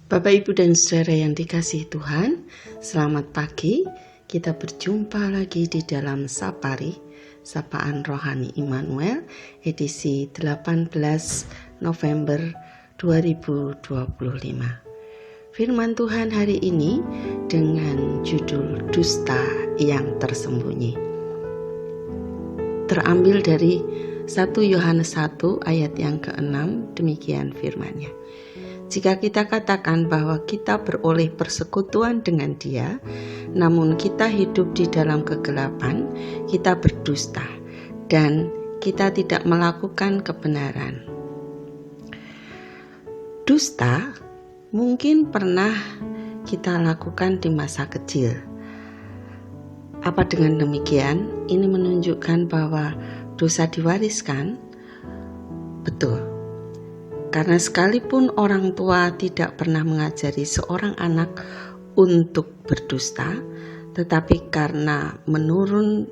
Bapak, Ibu, dan Saudara yang dikasihi Tuhan, selamat pagi. Kita berjumpa lagi di dalam Sapari, Sapaan Rohani Immanuel, edisi 18 November 2025. Firman Tuhan hari ini dengan judul Dusta yang Tersembunyi. Terambil dari 1 Yohanes 1 ayat yang ke-6, demikian firman-Nya. Jika kita katakan bahwa kita beroleh persekutuan dengan Dia, namun kita hidup di dalam kegelapan, kita berdusta dan kita tidak melakukan kebenaran. Dusta mungkin pernah kita lakukan di masa kecil. Apa dengan demikian? Ini menunjukkan bahwa dosa diwariskan? Betul. Karena sekalipun orang tua tidak pernah mengajari seorang anak untuk berdusta, tetapi karena menuruni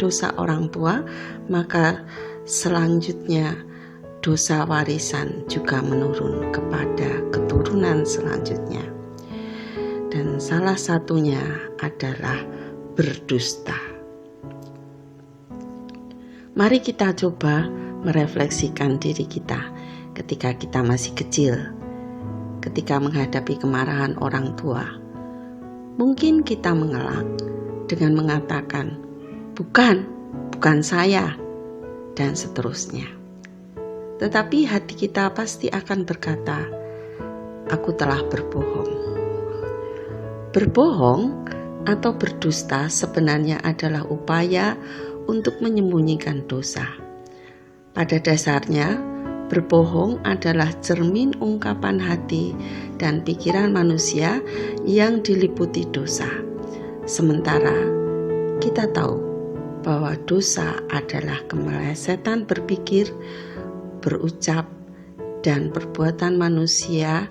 dosa orang tua, maka selanjutnya dosa warisan juga menurun kepada keturunan selanjutnya. Dan salah satunya adalah berdusta. Mari kita coba merefleksikan diri kita ketika kita masih kecil, ketika menghadapi kemarahan orang tua. Mungkin kita mengelak dengan mengatakan, bukan saya, dan seterusnya. Tetapi hati kita pasti akan berkata, aku telah berbohong. Berbohong atau berdusta sebenarnya adalah upaya untuk menyembunyikan dosa. Pada dasarnya, berbohong adalah cermin ungkapan hati dan pikiran manusia yang diliputi dosa. Sementara kita tahu bahwa dosa adalah kemelesetan berpikir, berucap, dan perbuatan manusia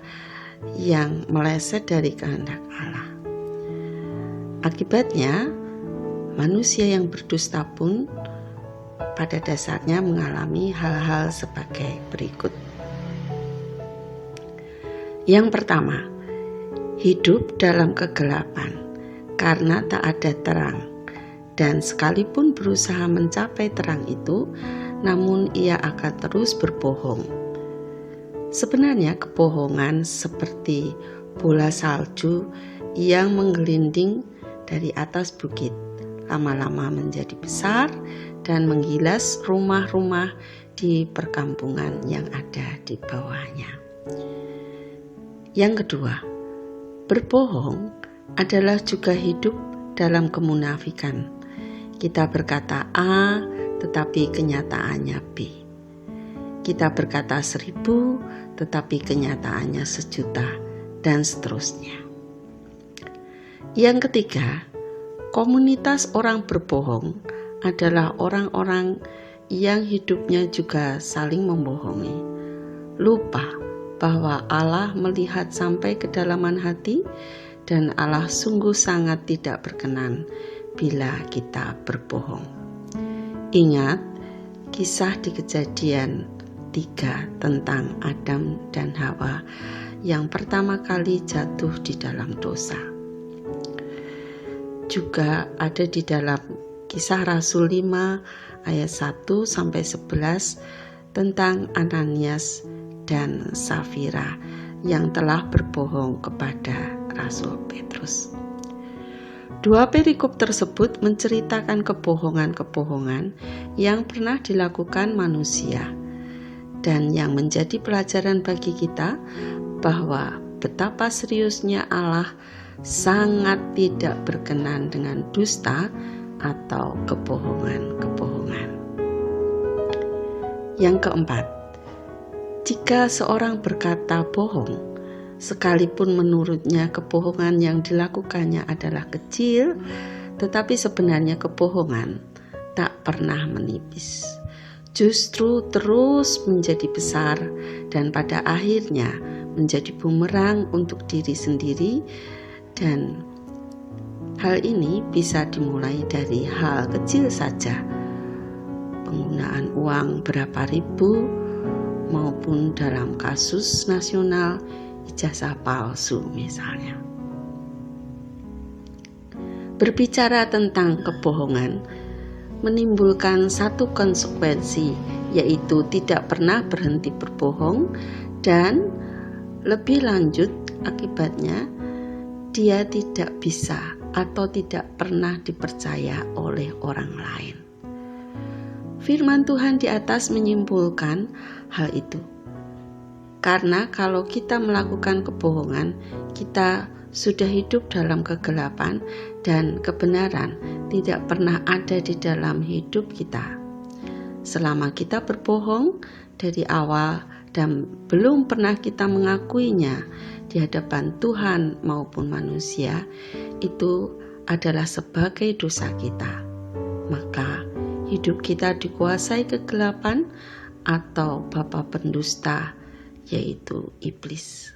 yang meleset dari kehendak Allah. Akibatnya, manusia yang berdusta pun pada dasarnya mengalami hal-hal sebagai berikut. Yang pertama, hidup dalam kegelapan karena tak ada terang, dan sekalipun berusaha mencapai terang itu, namun ia akan terus berbohong. Sebenarnya kebohongan seperti bola salju yang menggelinding dari atas bukit, lama-lama menjadi besar dan menggilas rumah-rumah di perkampungan yang ada di bawahnya. Yang kedua, berbohong adalah juga hidup dalam kemunafikan. Kita berkata A, tetapi kenyataannya B. Kita berkata 1000, tetapi kenyataannya 1.000.000, dan seterusnya. Yang ketiga, komunitas orang berbohong adalah orang-orang yang hidupnya juga saling membohongi. Lupa bahwa Allah melihat sampai kedalaman hati dan Allah sungguh sangat tidak berkenan bila kita berbohong. Ingat kisah di Kejadian 3 tentang Adam dan Hawa yang pertama kali jatuh di dalam dosa. Juga ada di dalam Kisah Rasul 5 ayat 1-11 tentang Ananias dan Safira yang telah berbohong kepada Rasul Petrus. Dua perikop tersebut menceritakan kebohongan-kebohongan yang pernah dilakukan manusia dan yang menjadi pelajaran bagi kita bahwa betapa seriusnya Allah sangat tidak berkenan dengan dusta atau kebohongan-kebohongan. Yang keempat, jika seorang berkata bohong, sekalipun menurutnya kebohongan yang dilakukannya adalah kecil, tetapi sebenarnya kebohongan tak pernah menipis. Justru terus menjadi besar dan pada akhirnya menjadi bumerang untuk diri sendiri, dan hal ini bisa dimulai dari hal kecil saja. Penggunaan uang berapa ribu maupun dalam kasus nasional ijazah palsu misalnya. Berbicara tentang kebohongan menimbulkan satu konsekuensi, yaitu tidak pernah berhenti berbohong, dan lebih lanjut akibatnya dia tidak bisa atau tidak pernah dipercaya oleh orang lain. Firman Tuhan di atas menyimpulkan hal itu. Karena kalau kita melakukan kebohongan, kita sudah hidup dalam kegelapan dan kebenaran tidak pernah ada di dalam hidup kita. Selama kita berbohong dari awal dan belum pernah kita mengakuinya di hadapan Tuhan maupun manusia, itu adalah sebagai dosa kita. Maka hidup kita dikuasai kegelapan atau bapa pendusta, yaitu iblis.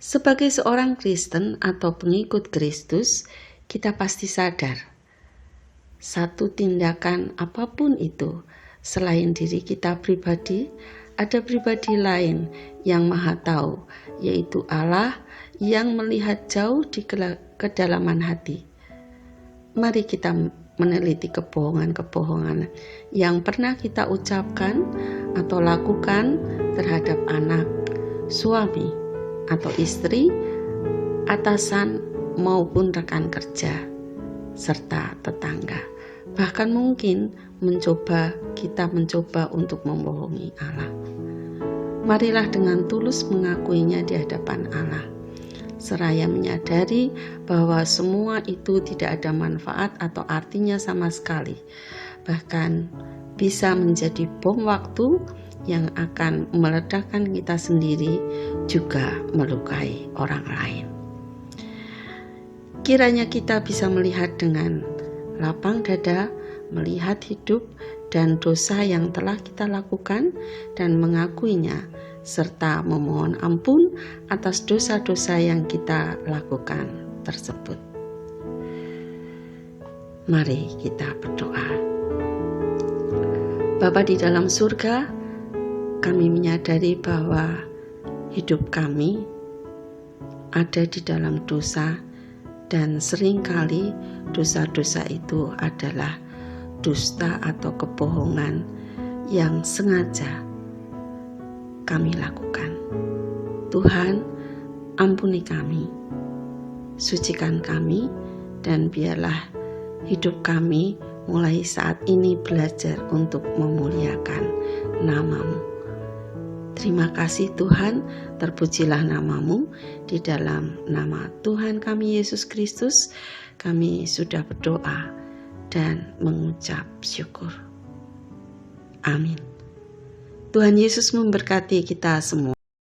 Sebagai seorang Kristen atau pengikut Kristus, kita pasti sadar satu tindakan apapun itu, selain diri kita pribadi, ada pribadi lain yang Maha Tahu, yaitu Allah yang melihat jauh di kedalaman hati. Mari kita meneliti kebohongan-kebohongan yang pernah kita ucapkan atau lakukan terhadap anak, suami, atau istri, atasan maupun rekan kerja, serta tetangga. Bahkan mungkin kita mencoba untuk membohongi Allah. Marilah dengan tulus mengakuinya di hadapan Allah, seraya menyadari bahwa semua itu tidak ada manfaat atau artinya sama sekali. Bahkan bisa menjadi bom waktu yang akan meledakkan kita sendiri, juga melukai orang lain. Kiranya kita bisa melihat dengan lapang dada, melihat hidup dan dosa yang telah kita lakukan dan mengakuinya, serta memohon ampun atas dosa-dosa yang kita lakukan tersebut. Mari kita berdoa. Bapa di dalam surga, kami menyadari bahwa hidup kami ada di dalam dosa, dan seringkali dosa-dosa itu adalah dusta atau kebohongan yang sengaja kami lakukan. Tuhan, ampuni kami, sucikan kami, dan biarlah hidup kami mulai saat ini belajar untuk memuliakan nama-Mu. Terima kasih Tuhan, terpujilah nama-Mu. Di dalam nama Tuhan kami Yesus Kristus, kami sudah berdoa dan mengucap syukur. Amin. Tuhan Yesus memberkati kita semua.